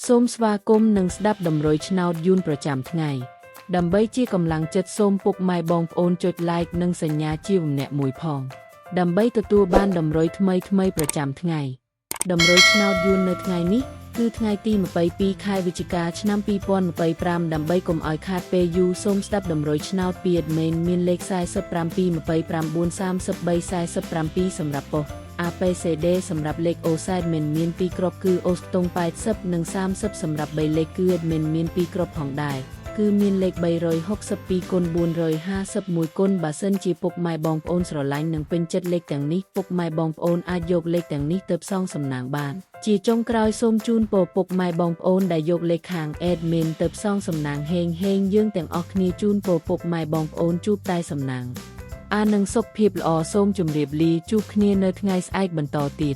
សូមស្វាគមន៍និងស្ដាប់ដំរុយឆ្នោតយួនប្រចាំថ្ងៃដើម្បីជាកម្លាំងចិត្តសូមពុកម៉ែបងប្អូនចុច like និងសញ្ញាជាម្នាក់មួយផងដើម្បីទទួលបានដំរុយថ្មីប្រចាំថ្ងៃដំរុយឆ្នោតយួននៅថ្ងៃនេះគឺថ្ងៃទី22ខែវិច្ឆិកាឆ្នាំ2025ដើម្បីកុំឲ្យខាតពេលយូរសូមស្ដាប់ដំរុយឆ្នោតពី admin មានលេខ47 29 33 47សម្រាប់ប៉ុស្តិ៍ABCD សម្រាប់លេខ OSADMIN មាន2គ្រាប់គឺ អូស្តុង80និង30សម្រាប់3លេខគឺ admin មាន2គ្រាប់ផងដែរគឺមានលេខ362គុណ451គុណបើសិនជាពុកម៉ែបងប្អូនស្រឡាញ់និងពេញចិត្តលេខទាំងនេះពុកម៉ែបងប្អូនអាចយកលេខទាំងនេះទៅផ្សងសំណាងបានជាចុងក្រោយសូមជូនពរពុកម៉ែបងប្អូនដែលយកលេខខាង admin ទៅផ្សងសំណាងហេងយើងទាំងអស់គ្នាជូនពរពុកម៉ែបងប្អូនជួបតែសំណាងនឹងសុខភាពល្អសូមជម្រាបលាជួបគ្នានៅថ្ងៃស្អែកបន្តទៀត